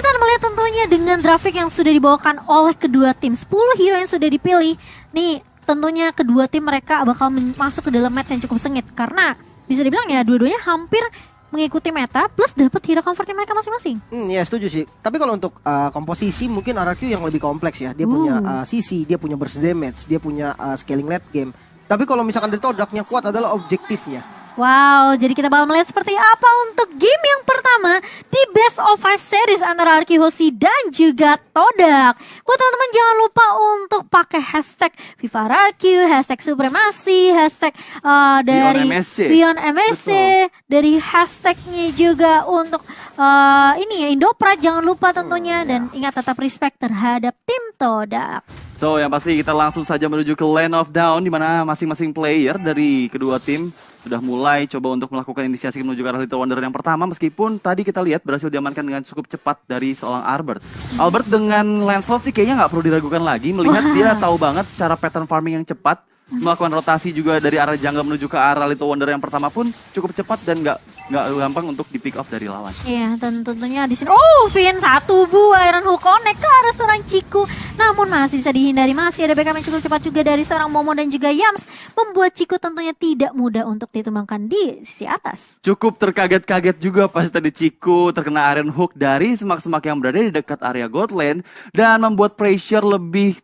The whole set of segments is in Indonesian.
kita melihat tentunya dengan grafik yang sudah dibawakan oleh kedua tim, 10 hero yang sudah dipilih. Nih, tentunya kedua tim mereka bakal masuk ke dalam match yang cukup sengit karena bisa dibilang ya dua-duanya hampir mengikuti meta plus dapat hero comfortnya mereka masing-masing. Ya setuju sih. Tapi kalau untuk komposisi mungkin RRQ yang lebih kompleks ya. Dia punya CC, dia punya burst damage, dia punya scaling late game. Tapi kalau misalkan dari Todaknya kuat adalah objektifnya. Wow, jadi kita bakal melihat seperti apa untuk game yang pertama di Best of 5 series antara Arky Hoshi dan juga Todak. Buat teman-teman jangan lupa untuk pakai hashtag #VivaRarky, hashtag Supremasi, hashtag dari Beyond MSC, dari hashtagnya juga untuk ini ya Indopra, jangan lupa tentunya dan ingat tetap respect terhadap tim Todak. So yang pasti kita langsung saja menuju ke Land of Dawn di mana masing-masing player dari kedua tim sudah mulai coba untuk melakukan inisiasi menuju ke arah Little Wonder yang pertama meskipun tadi kita lihat berhasil diamankan dengan cukup cepat dari seorang Albert. Albert dengan Lancelot sih kayaknya nggak perlu diragukan lagi melihat dia tahu banget cara pattern farming yang cepat, melakukan rotasi juga dari arah jungle menuju ke arah Little Wonder yang pertama pun cukup cepat dan nggak gampang untuk di pick off dari lawan. Iya, dan tentunya di sini Vin satu buah Iron Hook connect ke arah seorang Ciku. Namun masih bisa dihindari, masih ada backup yang cukup cepat juga dari seorang Momo dan juga Yams, membuat Ciku tentunya tidak mudah untuk ditumbangkan di sisi atas. Cukup terkaget-kaget juga pas tadi Ciku terkena Iron Hook dari semak-semak yang berada di dekat area Gold Lane dan membuat pressure lebih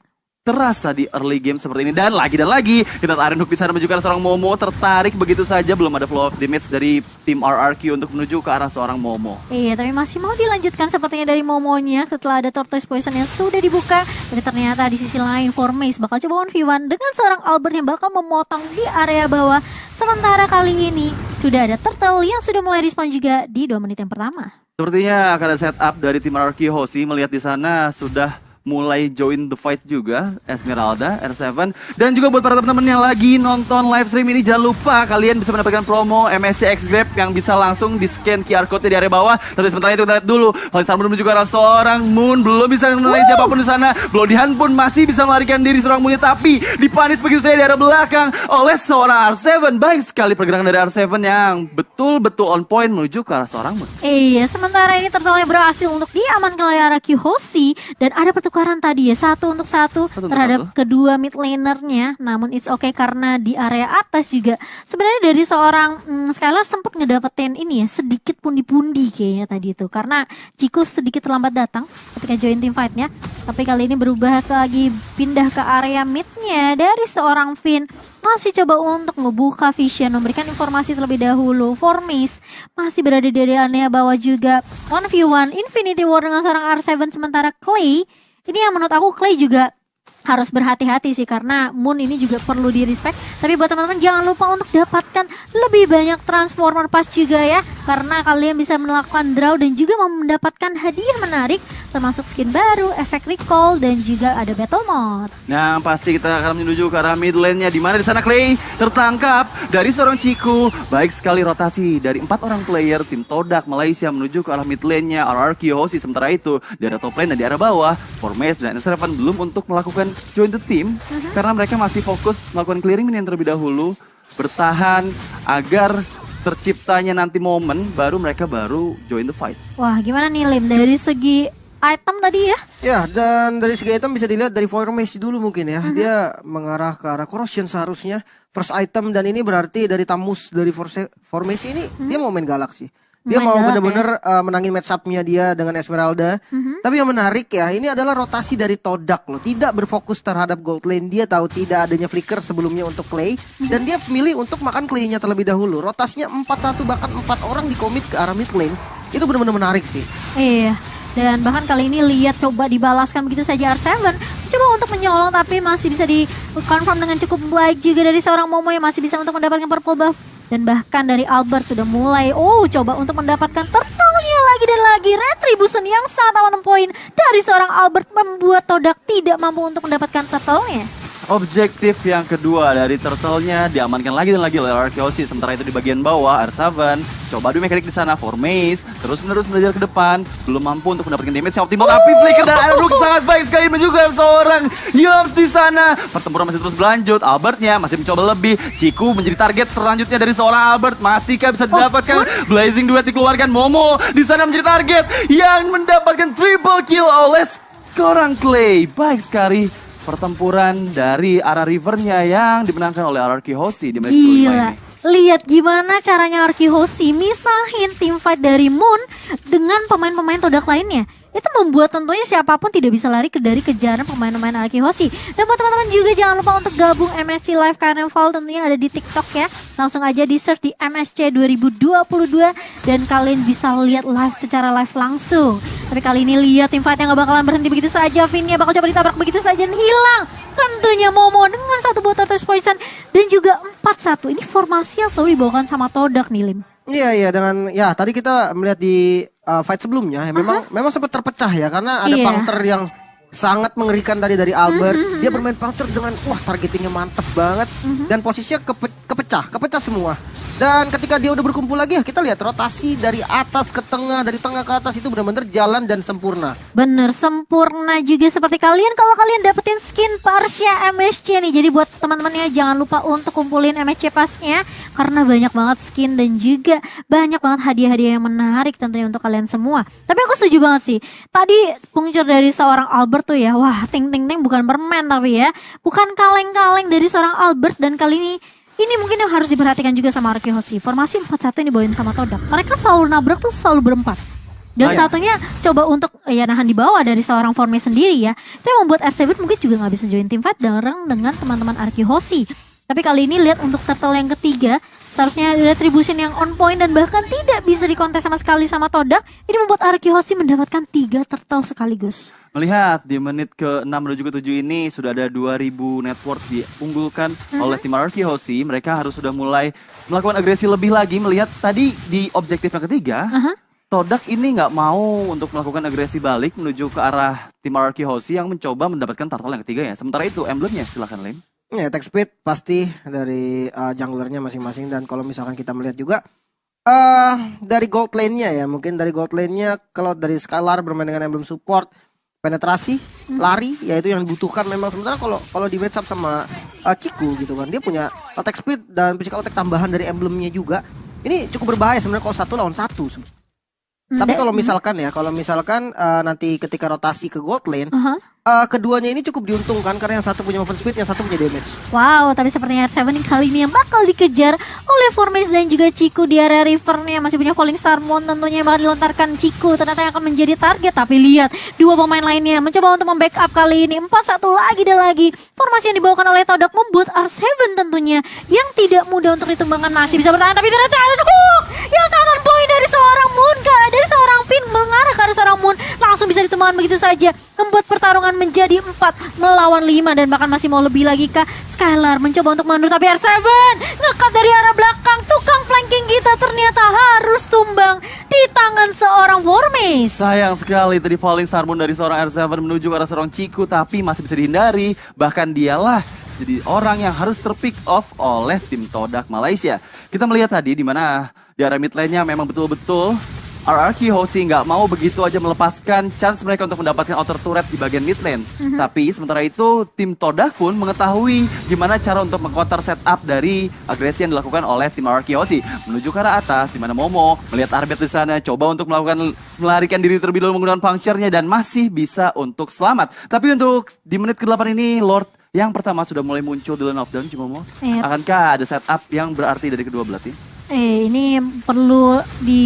terasa di early game seperti ini. Dan lagi kita Iron Hook di sana menuju ke arah seorang Momo, tertarik begitu saja, belum ada flow of damage dari tim RRQ untuk menuju ke arah seorang Momo. Iya, tapi masih mau dilanjutkan sepertinya dari Momonya setelah ada Tortoise Poison yang sudah dibuka. Tapi ternyata di sisi lain Formace bakal coba 1v1 dengan seorang Albert yang bakal memotong di area bawah. Sementara kali ini sudah ada Turtle yang sudah mulai respon juga di 2 menit yang pertama. Sepertinya akan ada setup dari tim RRQ Hoshi, melihat di sana sudah mulai join the fight juga Esmeralda, R7. Dan juga buat para teman-teman yang lagi nonton live stream ini, jangan lupa kalian bisa mendapatkan promo MSC X-Grab yang bisa langsung di scan QR code di area bawah. Tapi sementara itu kita lihat dulu, Valisar belum juga arah seorang Moon, belum bisa menilai siapapun di sana. Blodihan pun masih bisa melarikan diri seorang Moonnya, tapi dipanis begitu saja di area belakang oleh seorang R7. Baik sekali pergerakan dari R7 yang betul-betul on point menuju ke arah seorang Moon. Iya, sementara ini Turtle berhasil untuk diamankan oleh Arky Hoshi dan ada pertukaran tadi ya, 1 untuk 1 terhadap kedua mid lanernya. Namun it's okay karena di area atas juga sebenarnya dari seorang Skylar sempat ngedapetin ini ya, sedikit pundi-pundi kayaknya tadi itu, karena Ciku sedikit terlambat datang ketika join team fight-nya. Tapi kali ini berubah lagi, pindah ke area midnya dari seorang Finn. Masih coba untuk ngebuka vision, memberikan informasi terlebih dahulu. Formace masih berada di area bawah juga. 1v1 Infinity War dengan seorang R7. Sementara Clay, ini yang menurut aku Clay juga harus berhati-hati sih karena Moon ini juga perlu di respect. Tapi buat teman-teman jangan lupa untuk dapatkan lebih banyak transformer pass juga ya, karena kalian bisa melakukan draw dan juga mendapatkan hadiah menarik termasuk skin baru, efek recall dan juga ada battle mode. Nah, pasti kita akan menuju ke arah mid lane-nya di mana di sana Clay tertangkap dari seorang Ciku. Baik sekali rotasi dari 4 orang player tim Todak Malaysia menuju ke arah mid lane-nya RRQ Hoshi. Sementara itu di arah top lane dan di arah bawah Formace dan S7 belum untuk melakukan join the team karena mereka masih fokus melakukan clearing minion terlebih dahulu, bertahan agar terciptanya nanti momen baru mereka join the fight. Wah, gimana nih Lim dari segi item tadi ya? Ya, dan dari segi item bisa dilihat dari Formace dulu mungkin ya. Dia mengarah ke arah Corrosion seharusnya first item, dan ini berarti dari Tamus dari Formace ini dia mau main galak sih. Dia mau benar-benar menangin match up-nya dia dengan Esmeralda. Tapi yang menarik ya, ini adalah rotasi dari Todak loh. Tidak berfokus terhadap gold lane. Dia tahu tidak adanya flicker sebelumnya untuk Clay. Dan dia memilih untuk makan Clay-nya terlebih dahulu. Rotasinya 4-1 bahkan 4 orang dikomit ke arah mid lane. Itu benar-benar menarik sih. Iya. Dan bahkan kali ini lihat coba dibalaskan begitu saja R7. Coba untuk menyolong tapi masih bisa di-confirm dengan cukup baik juga dari seorang Momo yang masih bisa untuk mendapatkan purple buff. Dan bahkan dari Albert sudah mulai coba untuk mendapatkan turtle-nya lagi dan lagi. Retribution yang sangat on point dari seorang Albert membuat Todak tidak mampu untuk mendapatkan turtle-nya. Objektif yang kedua dari turtle-nya diamankan lagi dan lagi oleh RRQ Hoshi. Sementara itu di bagian bawah R7 coba adu mekanik di sana. Formace terus-menerus belajar ke depan, belum mampu untuk mendapatkan damage yang optimal. Tapi flicker dan Iron Hook sangat baik sekali juga seorang Yums di sana. Pertempuran masih terus berlanjut. Albertnya masih mencoba lebih. Ciku menjadi target terlanjutnya dari seorang Albert. Masihkah bisa didapatkan? Blazing Duet dikeluarkan. Momo di sana menjadi target yang mendapatkan 3 seorang Clay. Baik sekali pertempuran dari arah rivernya yang dimenangkan oleh RRQ Hoshi di match kelima Gila. ini. Lihat gimana caranya RRQ Hoshi misahin tim fight dari Moon dengan pemain-pemain Todak lainnya. Itu membuat tentunya siapapun tidak bisa lari dari kejaran pemain-pemain RRQ Hoshi. Dan buat teman-teman juga jangan lupa untuk gabung MSC Live Carnival, tentunya ada di TikTok ya. Langsung aja di search di MSC 2022 dan kalian bisa lihat live secara live langsung. Tapi kali ini lihat tim fight yang gak bakalan berhenti begitu saja. Vinnya bakal coba ditabrak begitu saja dan hilang. Tentunya Momo dengan satu botol test poison dan juga 4-1. Ini formasi yang selalu dibawakan sama Todak nih, Lim. Iya dengan ya tadi kita melihat di fight sebelumnya ya, memang sempat terpecah ya karena ada Iya. puncture yang sangat mengerikan tadi dari Albert. Dia bermain puncture dengan targetingnya mantep banget dan posisinya kepecah semua. Dan ketika dia udah berkumpul lagi ya kita lihat rotasi dari atas ke tengah, dari tengah ke atas itu benar-benar jalan dan sempurna. Bener, sempurna juga seperti kalian kalau kalian dapetin skin Parsha MSC nih. Jadi buat teman-temannya jangan lupa untuk kumpulin MSC pasnya karena banyak banget skin dan juga banyak banget hadiah-hadiah yang menarik tentunya untuk kalian semua. Tapi aku setuju banget sih. Tadi puncture dari seorang Albert tuh ya, wah ting ting ting bukan permen tapi ya, bukan kaleng-kaleng dari seorang Albert. Dan kali ini mungkin yang harus diperhatikan juga sama RRQ Hoshi. Formasi 4-1 yang dibawain sama Todak. Mereka selalu nabrak tuh selalu berempat. Dan satunya coba untuk ya nahan di bawah dari seorang formasi sendiri ya. Itu yang membuat R7 mungkin juga gak bisa join team fight bareng dengan teman-teman RRQ Hoshi. Tapi kali ini lihat untuk turtle yang ketiga, seharusnya retribution yang on point dan bahkan tidak bisa dikontes sama sekali sama Todak. Ini membuat RRQ Hoshi mendapatkan 3 turtle sekaligus. Melihat di menit ke-6 menuju ke-7 ini sudah ada 2000 network diunggulkan oleh tim RRQ Hoshi. Mereka harus sudah mulai melakukan agresi lebih lagi. Melihat tadi di objektif yang ketiga, Todak ini nggak mau untuk melakukan agresi balik menuju ke arah tim RRQ Hoshi yang mencoba mendapatkan turtle yang ketiga ya. Sementara itu emblemnya silahkan Lim. Ya attack speed pasti dari junglernya masing-masing. Dan kalau misalkan kita melihat juga dari gold lane-nya ya, mungkin dari gold lane-nya kalau dari Skylar bermain dengan emblem support, penetrasi, lari, ya itu yang dibutuhkan memang. Sementara kalau di match up sama Ciku gitu kan, dia punya attack speed dan physical attack tambahan dari emblemnya juga. Ini cukup berbahaya sebenarnya kalau 1 lawan 1. Tapi kalau misalkan nanti ketika rotasi ke gold lane, keduanya ini cukup diuntungkan karena yang satu punya movement speed, yang satu punya damage. Wow, tapi sepertinya R7 kali ini yang bakal dikejar oleh Formes dan juga Ciku di area rivernya. Masih punya Falling Star Moon tentunya yang bakal dilontarkan Ciku. Ternyata yang akan menjadi target. Tapi lihat, dua pemain lainnya mencoba untuk membackup kali ini. 4-1 lagi dan lagi. Formasi yang dibawakan oleh Todak membuat R7 tentunya yang tidak mudah untuk ditumbangkan masih bisa bertahan. Tapi ternyata ada hook yang sangat on point dari seorang Moon, dari seorang Finn mengarah ke arah seorang Moon. Langsung bisa ditumbangkan begitu saja. Membuat pertarungan menjadi 4 melawan 5 dan bahkan masih mau lebih lagi kah? Skylar mencoba untuk mundur tapi R7 ngekat dari arah belakang. Tukang flanking kita ternyata harus tumbang di tangan seorang Formes. Sayang sekali tadi Falling Star Moon dari seorang R7 menuju ke arah seorang Ciku tapi masih bisa dihindari. Bahkan dialah jadi orang yang harus terpick off oleh tim Todak Malaysia. Kita melihat tadi di mana di area mid lane-nya memang betul-betul RRQ Hoshi nggak mau begitu aja melepaskan chance mereka untuk mendapatkan outer turret di bagian mid lane. Tapi sementara itu tim Todak pun mengetahui gimana cara untuk meng-counter setup dari agresi yang dilakukan oleh tim RRQ Hoshi. Menuju ke arah atas di mana Momo melihat Arbet di sana coba untuk melarikan diri terlebih dahulu menggunakan puncture-nya dan masih bisa untuk selamat. Tapi untuk di menit ke-8 ini Lord yang pertama sudah mulai muncul di lane of down Momo. Akankah ada setup yang berarti dari kedua belah tim? Ini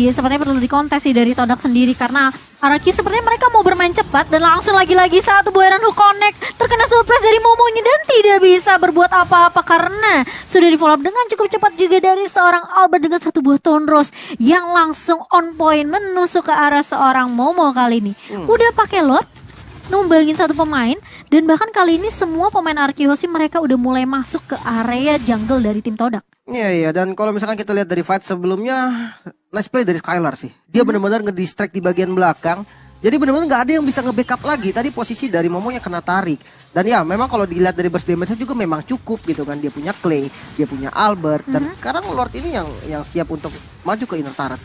sepertinya perlu dikontes sih dari Todak sendiri karena RRQ sepertinya mereka mau bermain cepat dan langsung lagi-lagi satu buaran hook connect terkena surprise dari Momonya dan tidak bisa berbuat apa-apa karena sudah di follow up dengan cukup cepat juga dari seorang Albert dengan satu buah Tone Rose yang langsung on point menusuk ke arah seorang Momo kali ini. Udah pakai Lord, numbangin satu pemain dan bahkan kali ini semua pemain RRQ Hoshi mereka udah mulai masuk ke area jungle dari tim Todak. Iya, dan kalau misalkan kita lihat dari fight sebelumnya, nice play dari Skylar sih. Dia benar-benar ngedistract di bagian belakang. Jadi benar-benar nggak ada yang bisa nge-backup lagi. Tadi posisi dari Momo yang kena tarik. Dan ya memang kalau dilihat dari burst damage-nya juga memang cukup gitu kan. Dia punya Clay, dia punya Albert. Dan sekarang Lord ini yang siap untuk maju ke inner turret.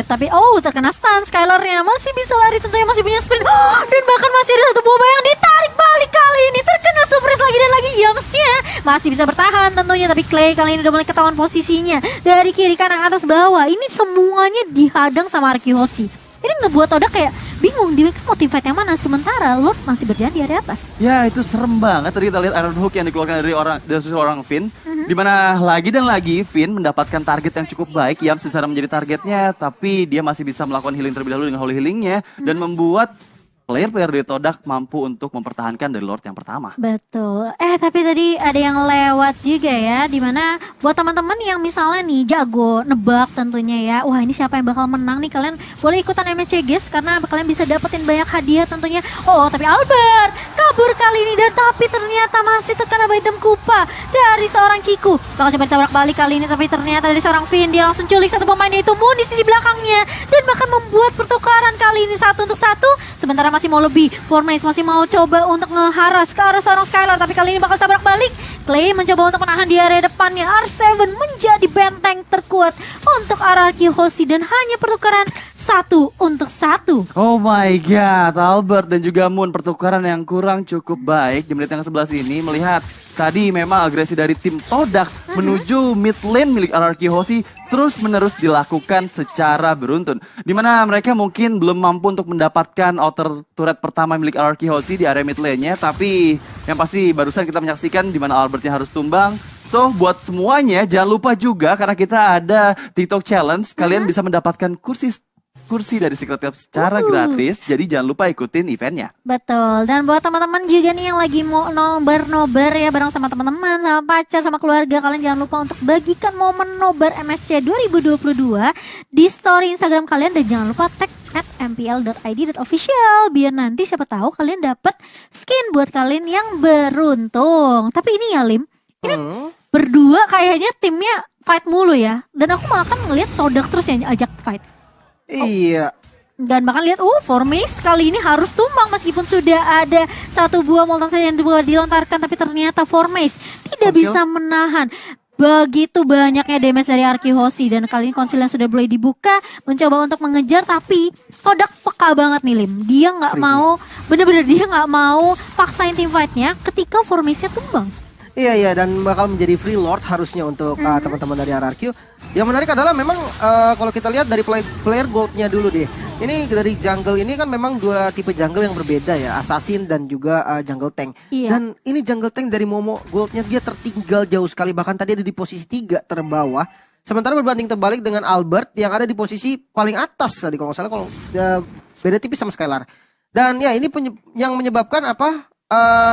Tapi terkena stun Skylar-nya. Masih bisa lari tentunya, masih punya sprint. Dan bahkan masih ada satu boba yang ditarik balik kali ini. Terkena surprise lagi dan lagi Yamsnya. Masih bisa bertahan tentunya. Tapi Clay kali ini udah mulai ketahuan posisinya. Dari kiri, kanan, atas, bawah. Ini semuanya dihadang sama RRQ Hoshi. Ini ngebuat Todak kayak bingung dia mau team fight yang mana, sementara Lord masih berjalan di area atas. Ya itu serem banget. Tadi kita lihat Iron Hook yang dikeluarkan dari seorang Finn, dimana lagi dan lagi Finn mendapatkan target yang cukup baik. Yams di sana menjadi targetnya, tapi dia masih bisa melakukan healing terlebih dahulu dengan holy healingnya dan membuat player-player dari Todak mampu untuk mempertahankan dari Lord yang pertama. Betul. Tapi tadi ada yang lewat juga ya, dimana buat teman-teman yang misalnya nih jago nebak tentunya ya, wah ini siapa yang bakal menang nih, kalian boleh ikutan MCG guys, karena kalian bisa dapetin banyak hadiah tentunya. Oh tapi Albert kabur kali ini, dan tapi ternyata masih terkena item kupa dari seorang Ciku. Bakal coba ditabrak balik kali ini, tapi ternyata dari seorang Finn, dia langsung culik satu pemainnya itu Moon di sisi belakangnya, dan bahkan membuat pertukaran kali ini 1 untuk 1. Sementara masih mau lebih, Formace masih mau coba untuk ngeharas ke arah seorang Skylar, tapi kali ini bakal tabrak balik. Clay mencoba untuk menahan di area depannya. R7 menjadi benteng terkuat untuk RRQ Hoshi, dan hanya pertukaran 1 untuk 1. Oh my god, Albert dan juga Moon, pertukaran yang kurang cukup baik di menit yang ke-11 ini. Melihat tadi memang agresi dari tim Todak menuju mid lane milik RRQ Hoshi terus menerus dilakukan secara beruntun, dimana mereka mungkin belum mampu untuk mendapatkan outer turret pertama milik RRQ Hoshi di area mid lane-nya, tapi yang pasti barusan kita menyaksikan dimana Albertnya harus tumbang. So buat semuanya jangan lupa juga, karena kita ada TikTok Challenge, kalian bisa mendapatkan kursi dari Secret Club secara gratis, jadi jangan lupa ikutin eventnya. Betul, dan buat teman-teman juga nih yang lagi mau nobar ya bareng sama teman-teman, sama pacar, sama keluarga, kalian jangan lupa untuk bagikan momen nobar MSC 2022 di story Instagram kalian, dan jangan lupa tag @mpl.id.official biar nanti siapa tahu kalian dapat skin buat kalian yang beruntung. Tapi ini ya Lim, ini berdua kayaknya timnya fight mulu ya, dan aku malah kan ngeliat Todak terus yang ajak fight. Iya. Dan bahkan lihat, Formace kali ini harus tumbang meskipun sudah ada satu buah Molten Sand yang dilontarkan, tapi ternyata Formace tidak bisa menahan begitu banyaknya damage dari RRQ Hoshi, dan kali ini konsil yang sudah mulai dibuka mencoba untuk mengejar, tapi Todak peka banget nih Lim. Dia nggak mau, bener-bener dia nggak mau paksain team fightnya ketika Formace-nya tumbang. Iya, dan bakal menjadi free lord harusnya untuk teman-teman dari RRQ. Yang menarik adalah memang kalau kita lihat dari player goldnya dulu deh. Ini dari jungle ini kan memang dua tipe jungle yang berbeda ya, assassin dan juga jungle tank. Iya. Dan ini jungle tank dari Momo goldnya dia tertinggal jauh sekali, bahkan tadi ada di posisi 3 terbawah. Sementara berbanding terbalik dengan Albert yang ada di posisi paling atas tadi kalau nggak salah, kalau beda tipis sama Skylar. Dan ya ini yang menyebabkan apa?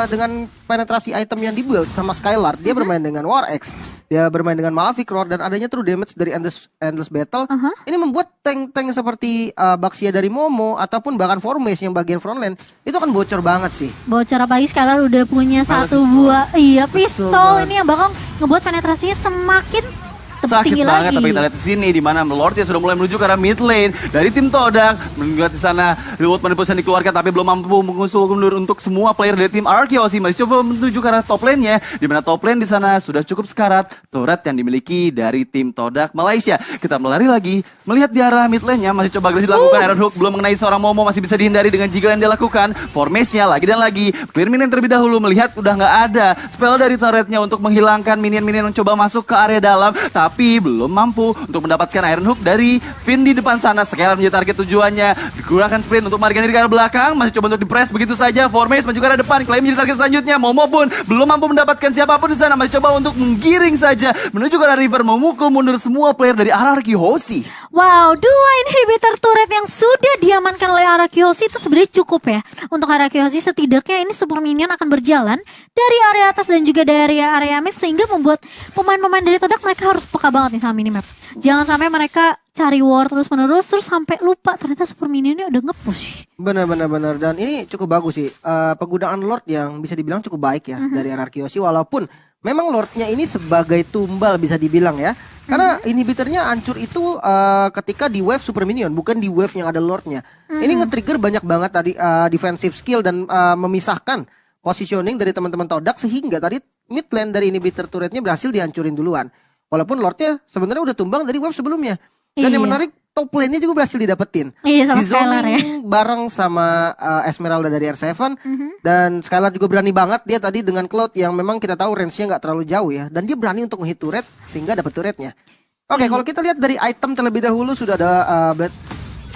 Dengan penetrasi item yang dibuild sama Skylar, dia bermain dengan War X, dia bermain dengan Malavik Roar, dan adanya true damage dari Endless Battle. Ini membuat tank-tank seperti Baxia dari Momo ataupun bahkan Formace yang bagian frontline itu kan bocor banget sih. Bocor, apalagi Skylar udah punya satu buah pistol ini yang bakal ngebuat penetrasinya semakin sakit tinggi banget lagi. Tapi kita lihat di sini di mana Lordnya sudah mulai menuju ke arah mid lane dari tim Todak. Melihat di sana reward manipulasi dikeluarkan, tapi belum mampu mengusul mundur untuk semua player dari tim RRQ Hoshi. Masih coba menuju ke arah top lane-nya, di mana top lane di sana sudah cukup sekarat turret yang dimiliki dari tim Todak Malaysia. Kita melari lagi, melihat di arah mid lane-nya masih coba agresi dilakukan. Iron Hook belum mengenai seorang Momo, masih bisa dihindari dengan jiggle yang dia lakukan. Formace-nya lagi dan lagi clear minion terlebih dahulu, melihat udah nggak ada spell dari turretnya untuk menghilangkan minion-minion yang coba masuk ke area dalam, tapi belum mampu untuk mendapatkan Iron Hook dari Finn di depan sana. Skylar menjadi target tujuannya, digunakan sprint untuk melarikan diri ke arah belakang, masih coba untuk di-press begitu saja. Formace maju ke arah depan, Clay menjadi target selanjutnya. Momo pun belum mampu mendapatkan siapapun di sana, masih coba untuk menggiring saja menuju ke arah river, memukul mundur semua player dari RRQ Hoshi. Wow, 2 inhibitor turret yang sudah diamankan oleh RRQ Hoshi itu sebenarnya cukup ya untuk RRQ Hoshi. Setidaknya ini super minion akan berjalan dari area atas dan juga dari area mid, sehingga membuat pemain-pemain dari Todak mereka harus peka banget nih sama minimap. Jangan sampai mereka cari war terus menerus terus sampai lupa ternyata super minionnya udah nge-push. Benar. Dan ini cukup bagus sih, penggunaan Lord yang bisa dibilang cukup baik ya dari RRQ Hoshi, walaupun memang Lordnya ini sebagai tumbal bisa dibilang ya. Karena inhibitornya hancur itu ketika di wave super minion, bukan di wave yang ada Lordnya. Ini nge-trigger banyak banget tadi defensive skill dan memisahkan positioning dari teman-teman Todak, sehingga tadi mid lane dari inhibitor turretnya berhasil dihancurin duluan. Walaupun Lordnya sebenarnya udah tumbang dari wave sebelumnya. Dan yang menarik, top lane-nya juga berhasil didapetin. Iya, sama di Skylar ya. bareng sama Esmeralda dari R7. Dan Skylar juga berani banget dia tadi dengan Cloud yang memang kita tahu range-nya nggak terlalu jauh ya. Dan dia berani untuk nge-hit turret sehingga dapat turretnya. Oke, kalau kita lihat dari item terlebih dahulu sudah ada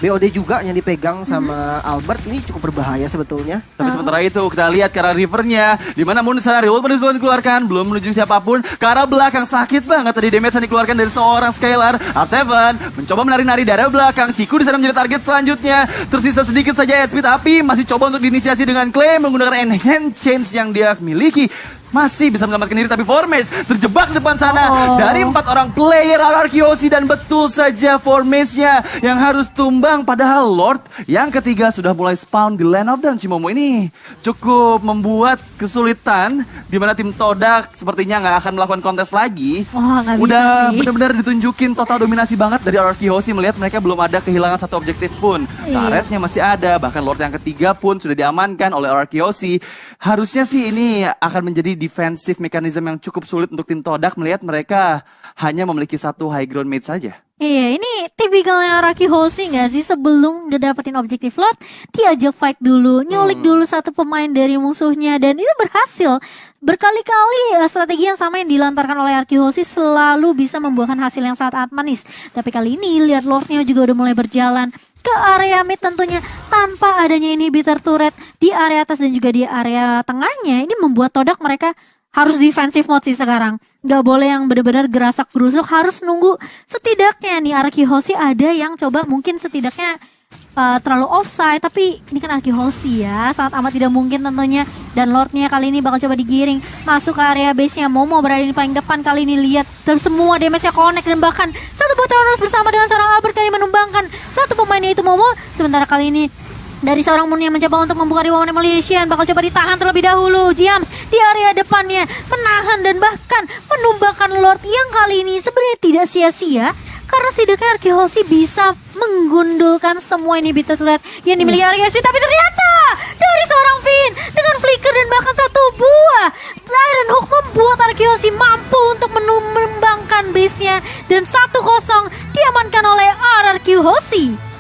BOD juga yang dipegang sama Albert. Ini cukup berbahaya sebetulnya. Tapi sementara itu kita lihat ke arah rivernya, di mana Moon sana revolt belum dikeluarkan, belum menuju siapapun. Ke arah belakang sakit banget tadi damage yang dikeluarkan dari seorang Skylar. R7 mencoba menari-nari dari belakang. Ciku di sana menjadi target selanjutnya. Tersisa sedikit saja SP tapi masih coba untuk diinisiasi dengan claim menggunakan enhance change yang dia miliki. Masih bisa menyelamatkan diri tapi Formes terjebak di depan sana dari 4 orang player RRQOC dan betul saja Formesnya yang harus tumbang, padahal Lord yang ketiga sudah mulai spawn di Land of Dawn. Cimomo ini cukup membuat kesulitan di mana tim Todak sepertinya nggak akan melakukan kontes lagi. Nggak bisa Udah sih. benar-benar ditunjukin total dominasi banget dari RRQOC, melihat mereka belum ada kehilangan satu objektif pun. Karetnya masih ada, bahkan Lord yang ketiga pun sudah diamankan oleh RRQOC. Harusnya sih ini akan menjadi defensive mechanism yang cukup sulit untuk tim Todak melihat mereka hanya memiliki satu high ground mate saja. Iya, ini tipikalnya Raki Hoshi nggak sih? Sebelum ngedapetin objektif Lord, diajak fight dulu, nyulik dulu satu pemain dari musuhnya, dan itu berhasil. Berkali-kali strategi yang sama yang dilantarkan oleh Raki Hoshi selalu bisa membuahkan hasil yang sangat manis. Tapi kali ini lihat Lordnya juga udah mulai berjalan ke area mid tentunya tanpa adanya inhibitor turret di area atas dan juga di area tengahnya. Ini membuat Todak mereka harus defensive mode sih sekarang. Gak boleh yang benar-benar gerasak gerusuk, harus nunggu setidaknya nih Arki Hoshi ada yang coba mungkin setidaknya terlalu offside, tapi ini kan Arki Hoshi ya, sangat amat tidak mungkin tentunya. Dan Lordnya kali ini bakal coba digiring masuk ke area base-nya. Momo berada di paling depan kali ini, lihat dan semua damage-nya connect dan bahkan satu bot terus bersama dengan seorang Albert kali menumbangkan satu pemainnya itu Momo. Sementara kali ini dari seorang Moon yang mencoba untuk membuka Rewound Demolition, bakal coba ditahan terlebih dahulu. Jams di area depannya menahan dan bahkan menumbangkan Lord yang kali ini sebenarnya tidak sia-sia, karena setidaknya Arki Hoshi bisa menggundulkan semua inhibitor turret yang dimiliki Arki Hoshi. Tapi ternyata dari seorang Finn dengan flicker dan bahkan satu buah Iron Hook membuat Arki Hoshi mampu untuk menumbangkan base-nya, dan 1-0 diamankan oleh RRQ Hoshi.